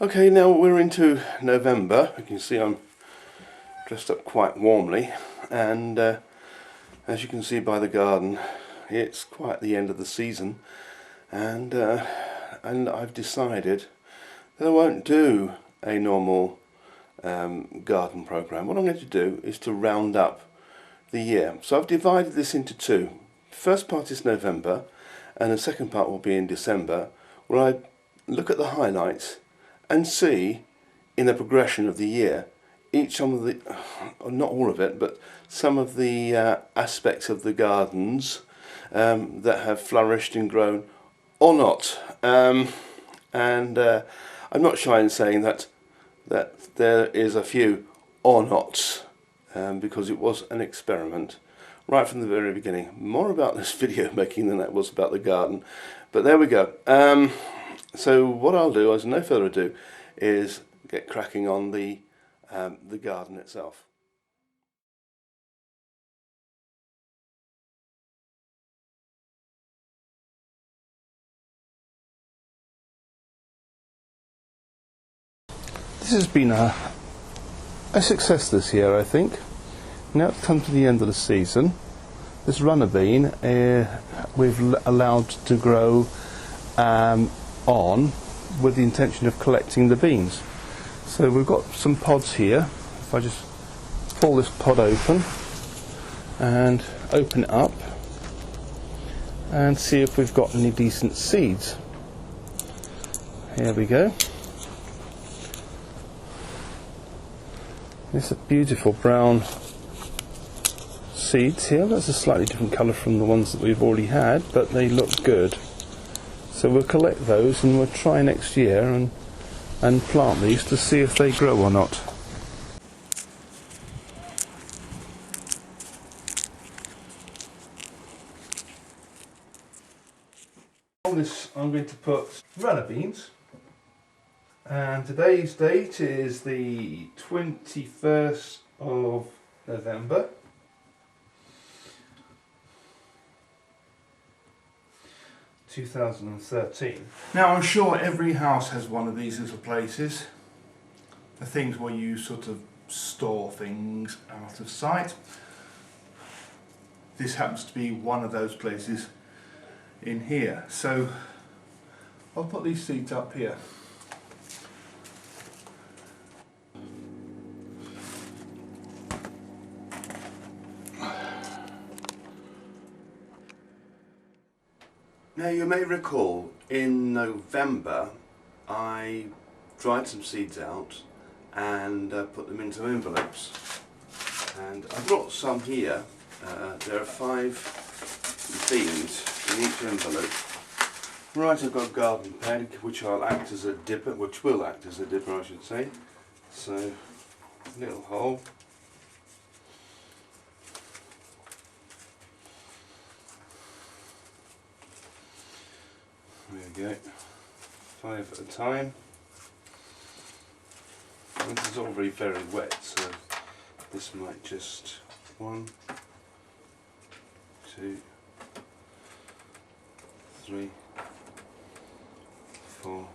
Okay, now we're into November. You can see I'm dressed up quite warmly, and as you can see by the garden, it's quite the end of the season, and I've decided that I won't do a normal garden program. What I'm going to do is to round up the year. So I've divided this into two. First part is November, and the second part will be in December, where I look at the highlights and see in the progression of the year each some of the, not all of it, but some of the aspects of the gardens that have flourished and grown or not. I'm not shy in saying that there is a few or nots, because it was an experiment right from the very beginning. More about this video making than that was about the garden, but there we go. So what I'll do, as no further ado, is get cracking on the garden itself. This has been a success this year, I think. Now it's come to the end of the season. This runner bean we've allowed to grow on with the intention of collecting the beans. So we've got some pods here. If I just pull this pod open and open it up and see if we've got any decent seeds. Here we go. There's a beautiful brown seeds here. That's a slightly different colour from the ones that we've already had, but they look good. So we'll collect those and we'll try next year and plant these to see if they grow or not. On this I'm going to put runner beans, and today's date is the 21st of November. (2013). Now I'm sure every house has one of these little places, the things where you sort of store things out of sight. This happens to be one of those places in here, so I'll put these seeds up here. Now you may recall in November I dried some seeds out and put them into envelopes, and I brought some here. There are 5 beans in each envelope. Right, I've got a garden peg which will act as a dipper, I should say. So, little hole. There we go, 5 at a time. And this is all very wet, so this might just 1, 2, 3, 4,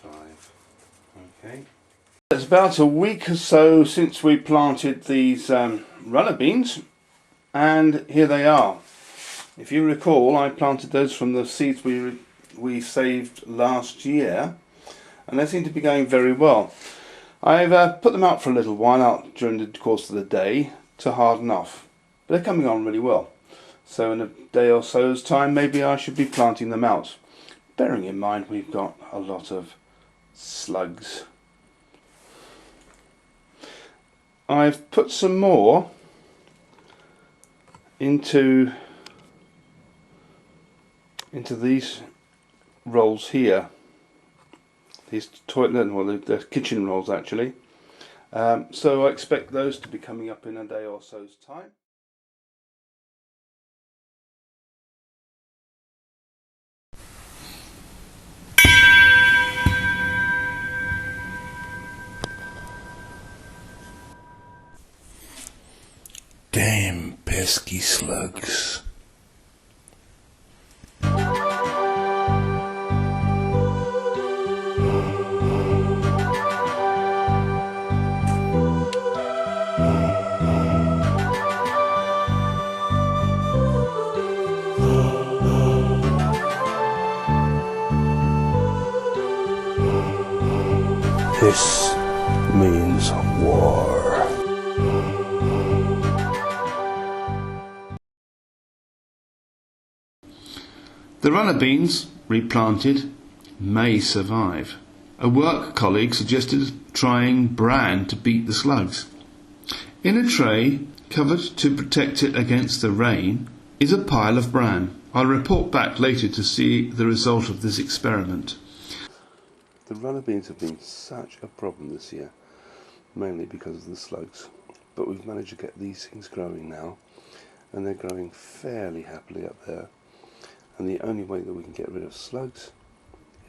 5. Okay. It's about a week or so since we planted these runner beans, and here they are. If you recall, I planted those from the seeds we saved last year, and they seem to be going very well. I've put them out for a little while out during the course of the day to harden off, but they're coming on really well. So in a day or so's time maybe I should be planting them out, bearing in mind we've got a lot of slugs. I've put some more into these rolls here, these toilet, well, the kitchen rolls actually. So I expect those to be coming up in a day or so's time. Damn pesky slugs. This means war. The runner beans, replanted, may survive. A work colleague suggested trying bran to beat the slugs. In a tray, covered to protect it against the rain, is a pile of bran. I'll report back later to see the result of this experiment. The runner beans have been such a problem this year, mainly because of the slugs. But we've managed to get these things growing now, and they're growing fairly happily up there. And the only way that we can get rid of slugs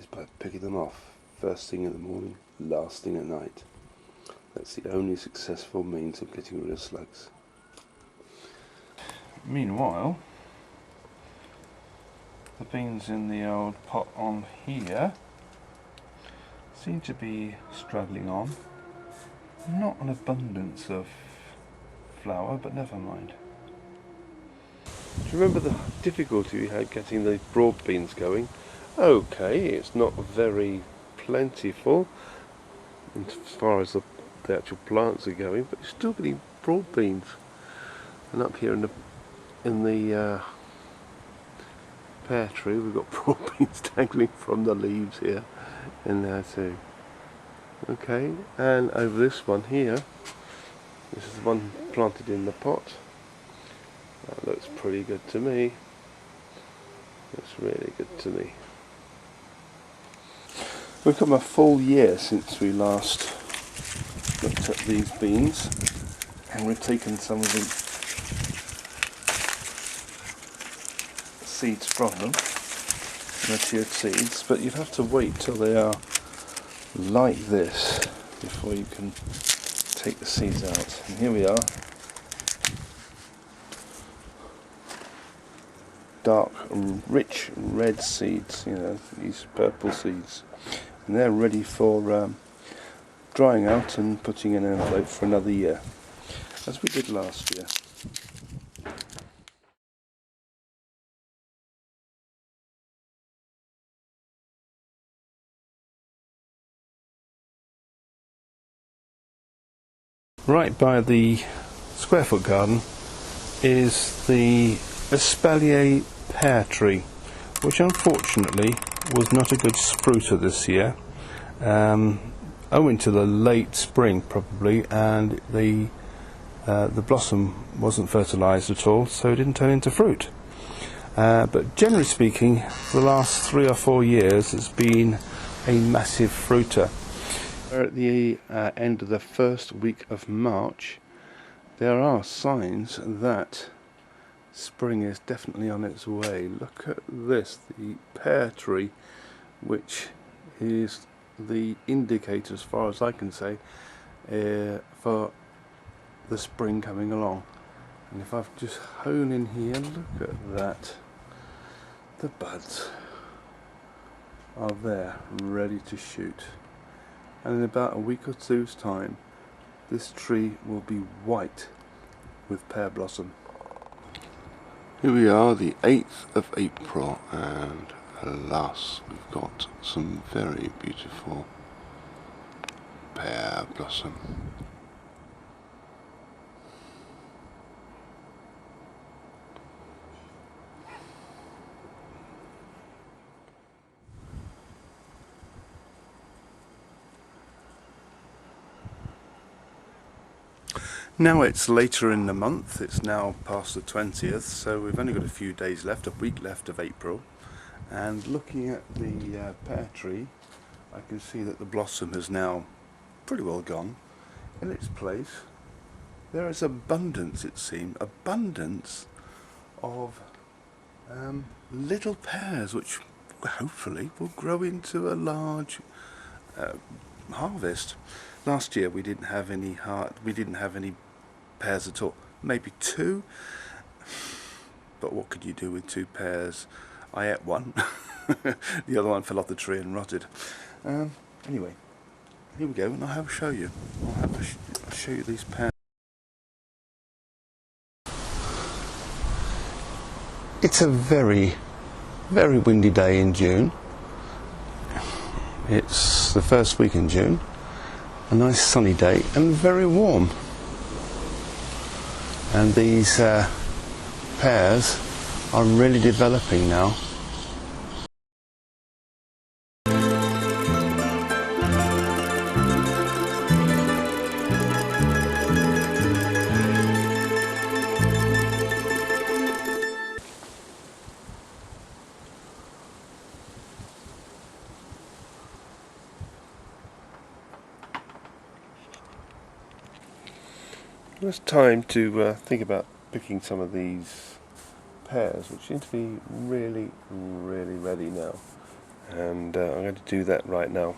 is by picking them off first thing in the morning, last thing at night. That's the only successful means of getting rid of slugs. Meanwhile, the beans in the old pot on here seem to be struggling on. Not an abundance of flour, but never mind. Do you remember the difficulty we had getting the broad beans going? Okay, it's not very plentiful as far as the actual plants are going, but you're still getting broad beans. And up here in the pear tree, we've got broad beans dangling from the leaves here and there too. Okay, and over this one here, this is the one planted in the pot. That looks pretty good to me. Looks really good to me. We've come a full year since we last looked at these beans, and we've taken some of the seeds from them, matured seeds, but you have to wait till they are like this before you can take the seeds out. And here we are. Dark, rich red seeds, you know, these purple seeds, and they're ready for drying out and putting in an envelope for another year, as we did last year. Right by the square foot garden is the Espalier pear tree, which unfortunately was not a good sprouter this year, owing to the late spring probably, and the blossom wasn't fertilised at all, so it didn't turn into fruit. But generally speaking, the last 3 or 4 years it's been a massive fruiter. We're at the end of the first week of March. There are signs that spring is definitely on its way. Look at this, the pear tree, which is the indicator, as far as I can say, for the spring coming along. And if I've just hone in here, look at that. The buds are there, ready to shoot. And in about a week or two's time, this tree will be white with pear blossom. Here we are, the 8th of April, and alas, we've got some very beautiful pear blossom. Now it's later in the month, it's now past the 20th, so we've only got a few days left, a week left of April, and looking at the pear tree, I can see that the blossom has now pretty well gone. In its place, there is abundance, it seems, abundance of little pears, which hopefully will grow into a large harvest. Last year we didn't have any pears at all, maybe 2, but what could you do with 2 pears? I ate one. The other one fell off the tree and rotted. Anyway, here we go, and I'll show you. I'll show you these pears. It's a very, very windy day in June. It's the first week in June, a nice sunny day and very warm. And these pears are really developing now. It's time to think about picking some of these pears, which seem to be really ready now, and I'm going to do that right now.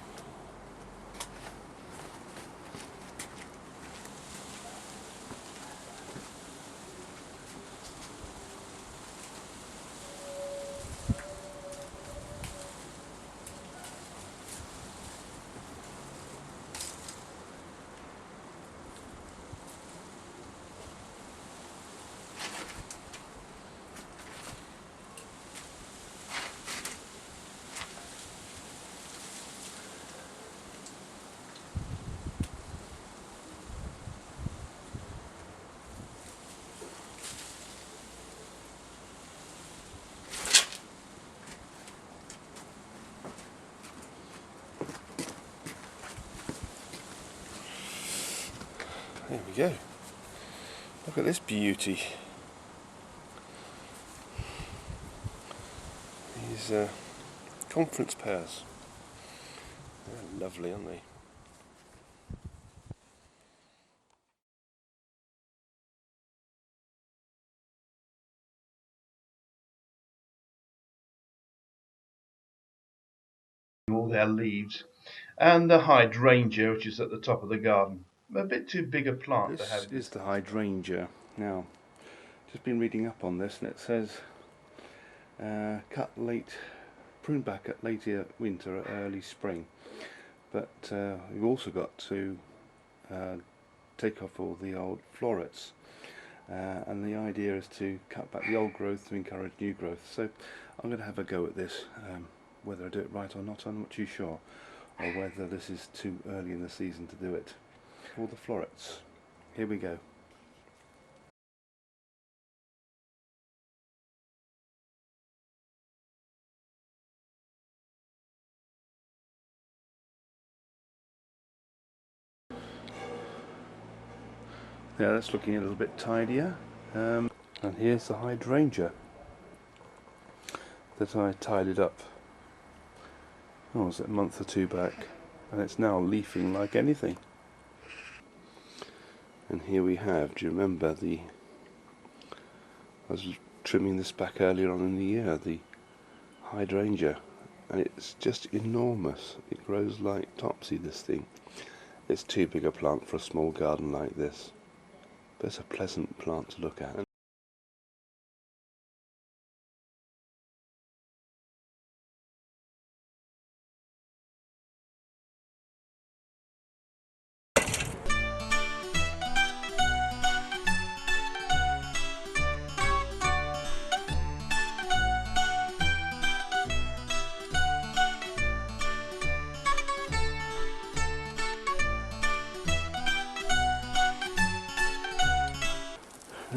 There we go. Look at this beauty. These conference pears. They're lovely, aren't they? All their leaves, and the hydrangea, which is at the top of the garden. A bit too big a plant to have. This is the hydrangea. Now, just been reading up on this, and it says cut late, prune back at later winter or early spring. But you've also got to take off all the old florets, and the idea is to cut back the old growth to encourage new growth. So I'm going to have a go at this. Whether I do it right or not, I'm not too sure, or whether this is too early in the season to do it. All the florets. Here we go. Yeah, that's looking a little bit tidier. And here's the hydrangea that I tidied up, was it a month or two back, and it's now leafing like anything. And here we have, do you remember I was trimming this back earlier on in the year, the hydrangea, and it's just enormous. It grows like topsy, this thing. It's too big a plant for a small garden like this, but it's a pleasant plant to look at.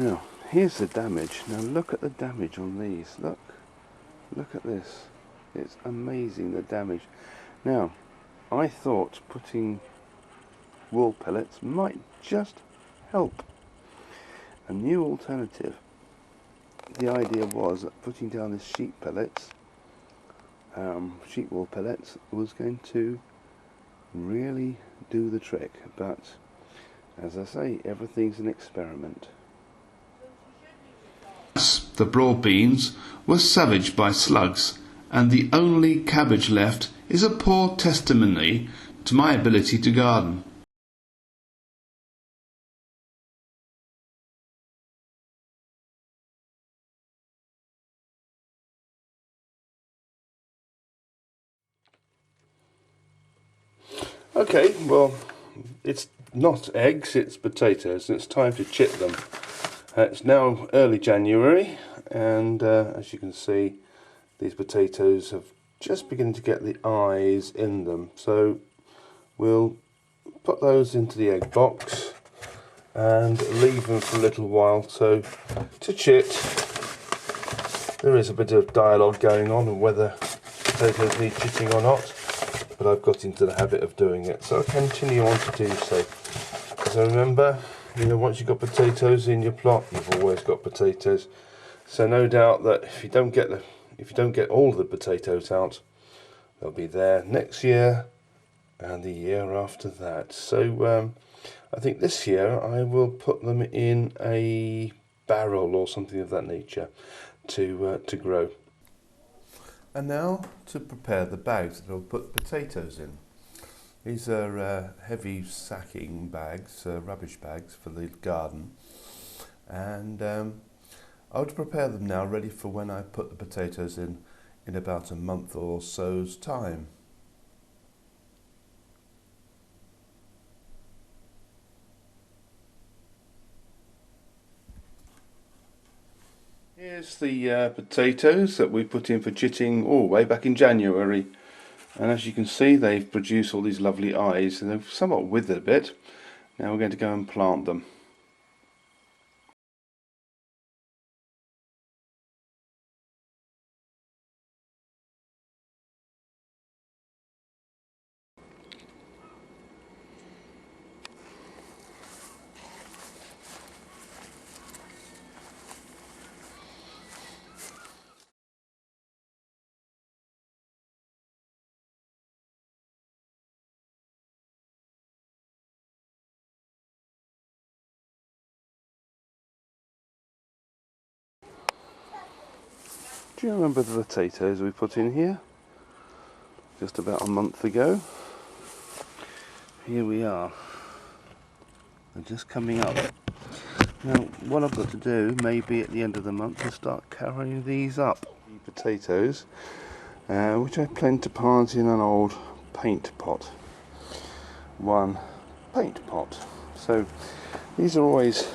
Now, here's the damage. Now look at the damage on these. Look at this. It's amazing, the damage. Now, I thought putting wool pellets might just help. A new alternative. The idea was that putting down this sheep pellets, sheep wool pellets, was going to really do the trick. But, as I say, everything's an experiment. The broad beans were savaged by slugs, and the only cabbage left is a poor testimony to my ability to garden. Okay, well, it's not eggs, it's potatoes, and it's time to chip them. It's now early January, and as you can see, these potatoes have just begun to get the eyes in them. So we'll put those into the egg box and leave them for a little while so to chit. There is a bit of dialogue going on whether potatoes need chitting or not, but I've got into the habit of doing it, so I'll continue on to do so. So remember, you know, once you've got potatoes in your plot, you've always got potatoes. So no doubt that if you don't get all the potatoes out, they'll be there next year and the year after that. So I think this year I will put them in a barrel or something of that nature to grow. And now to prepare the bags that I'll put potatoes in. These are heavy sacking bags, rubbish bags for the garden, and I would prepare them now ready for when I put the potatoes in about a month or so's time. Here's the potatoes that we put in for chitting way back in January, and as you can see they've produced all these lovely eyes and they've somewhat withered a bit. Now we're going to go and plant them. Do you remember the potatoes we put in here just about a month ago? Here we are. They're just coming up. Now what I've got to do, maybe at the end of the month, is start carrying these up. The potatoes, which I plan to plant in an old paint pot. One paint pot. So these are always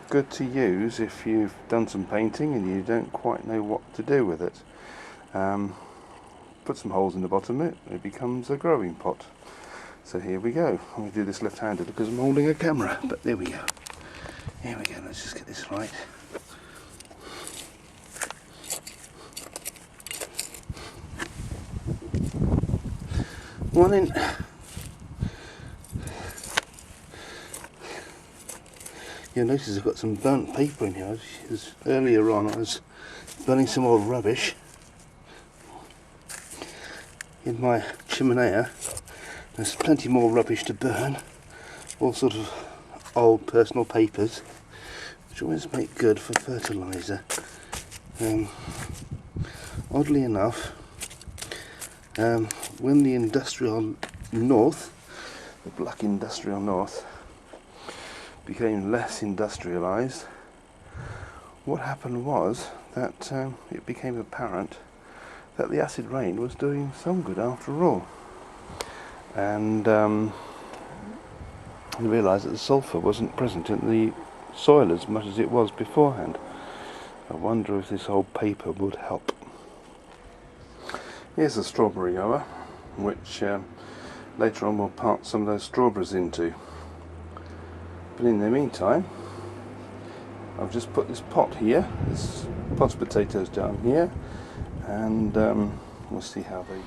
good to use if you've done some painting and you don't quite know what to do with it. Put some holes in the bottom of it, it becomes a growing pot. So here we go. I'm going to do this left-handed because I'm holding a camera, but there we go. Here we go, let's just get this right. One in. You'll notice I've got some burnt paper in here. Earlier on I was burning some old rubbish in my chimenea. There's plenty more rubbish to burn, all sort of old personal papers, which always make good for fertiliser. Oddly enough, when the industrial north, the black industrial north, became less industrialised, what happened was that it became apparent that the acid rain was doing some good after all, and we realised that the sulphur wasn't present in the soil as much as it was beforehand. I wonder if this old paper would help. Here's a strawberry goer, which later on we'll plant some of those strawberries into. But in the meantime, I've just put this pot here, this pot of potatoes down here, and we'll see how they...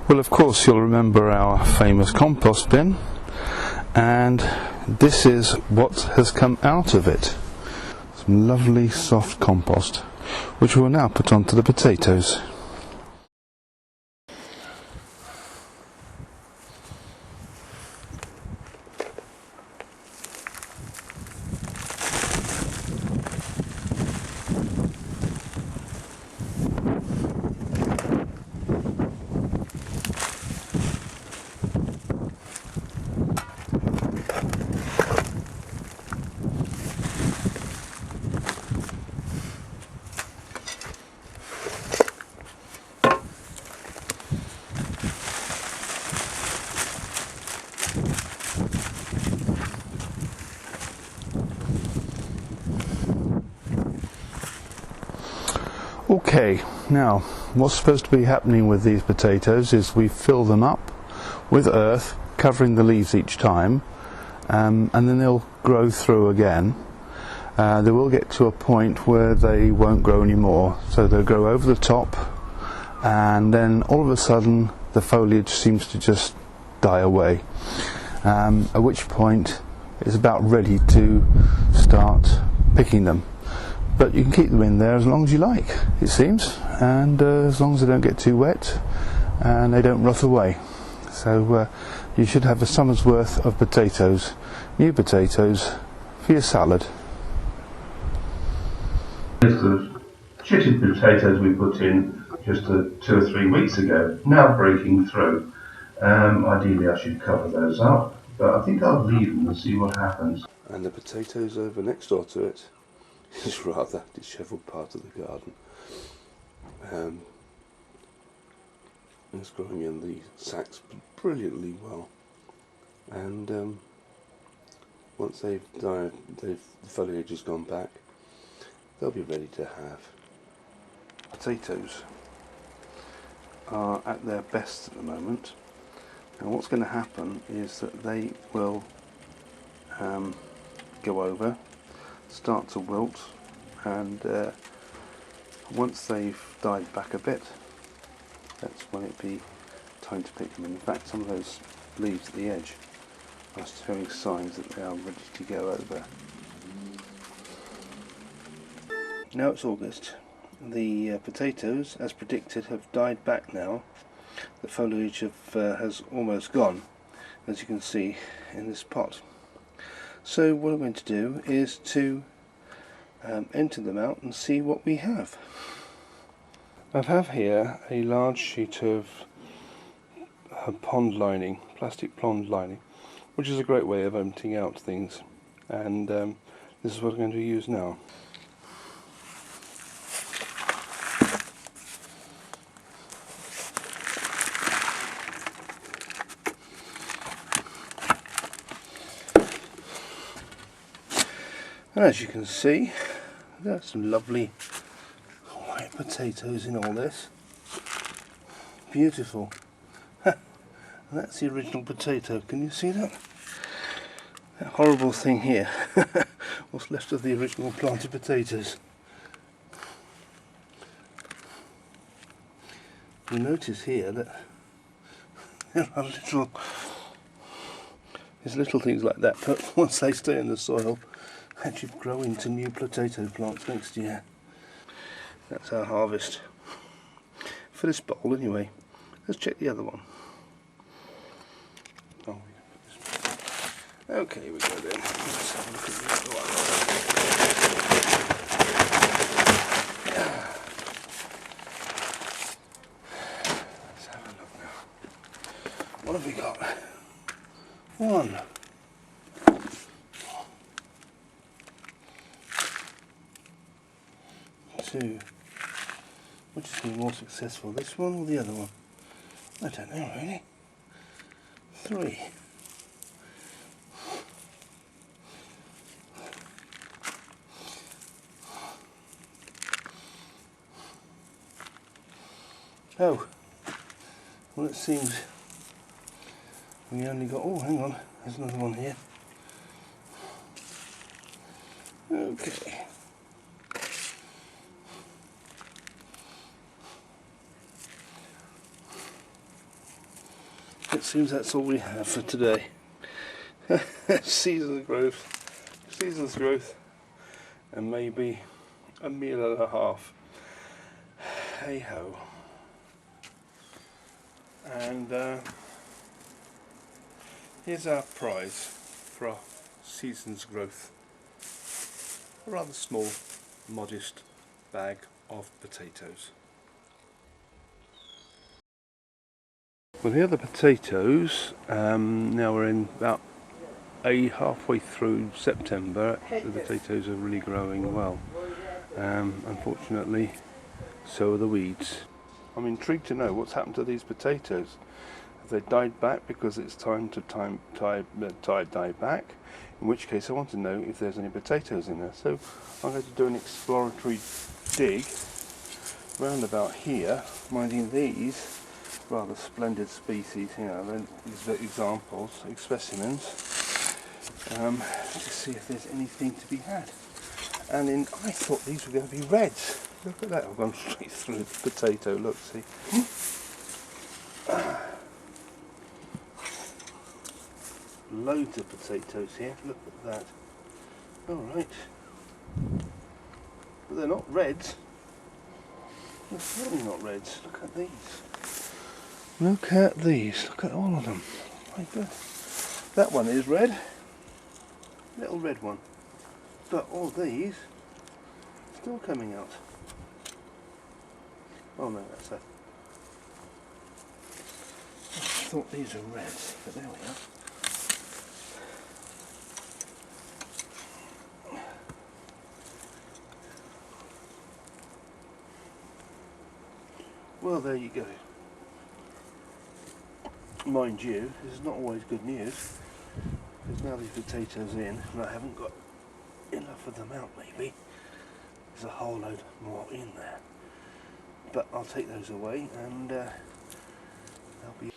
Well, of course you'll remember our famous compost bin, and this is what has come out of it. Some lovely soft compost, which we'll now put onto the potatoes. Okay, now what's supposed to be happening with these potatoes is we fill them up with earth, covering the leaves each time, and then they'll grow through again. They will get to a point where they won't grow anymore, so they'll grow over the top, and then all of a sudden the foliage seems to just die away, at which point it's about ready to start picking them. But you can keep them in there as long as you like, it seems, and as long as they don't get too wet and they don't rot away. So you should have a summer's worth of potatoes, new potatoes, for your salad. The chitted potatoes we put in just 2 or 3 weeks ago, now breaking through. Ideally I should cover those up, but I think I'll leave them and see what happens. And the potatoes over next door to it is rather dishevelled part of the garden. It's growing in the sacks brilliantly well, and once they've died, the foliage has gone back, they'll be ready to have. Potatoes are at their best at the moment, and what's going to happen is that they will go over, start to wilt, and once they've died back a bit, that's when it'd be time to pick them. In fact, some of those leaves at the edge are showing signs that they are ready to go over. Now it's August. The potatoes, as predicted, have died back now. The foliage has almost gone, as you can see in this pot. So what I'm going to do is to empty them out and see what we have. I have here a large sheet of pond lining, plastic pond lining, which is a great way of emptying out things, and this is what I'm going to use now. And as you can see, there's some lovely white potatoes in all this. Beautiful. And that's the original potato. Can you see that? That horrible thing here. What's left of the original planted potatoes. You notice here that there are little things like that, but once they stay in the soil, actually grow into new potato plants next year. That's our harvest for this bowl anyway. Let's check the other one. Oh, okay, here we go then. Let's have a look at the other one. Let's have a look now. What have we got? 1, 2. Which has been more successful, this one or the other one? I don't know really. 3. Oh, well it seems we only got, oh hang on, there's another one here. Okay. It seems that's all we have for today. Season's growth, and maybe a meal and a half. Hey ho. And here's our prize for our season's growth. A rather small, modest bag of potatoes. Well, here are the potatoes. Now we're in about halfway through September. The potatoes are really growing well. Unfortunately, so are the weeds. I'm intrigued to know what's happened to these potatoes. Have they died back because it's time to die back? In which case I want to know if there's any potatoes in there. So I'm going to do an exploratory dig round about here, minding these rather splendid species, you know, these are examples, specimens, to see if there's anything to be had. And I thought these were going to be reds. Look at that, I've gone straight through the potato, look, see. Loads of potatoes here, look at that. Alright. But they're not reds. They're certainly not reds. Look at these. Look at these. Look at all of them. My God. That one is red. Little red one. But all these still coming out. Oh no, that's a... I thought these were reds, but there we are. Well, there you go. Mind you, this is not always good news, because now these potatoes in, and I haven't got enough of them out maybe. There's a whole load more in there. But I'll take those away and they'll be...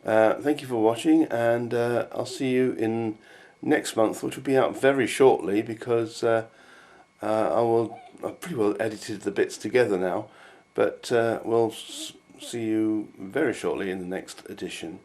thank you for watching, and I'll see you in next month, which will be out very shortly, because I've pretty well edited the bits together now, but we'll see you very shortly in the next edition.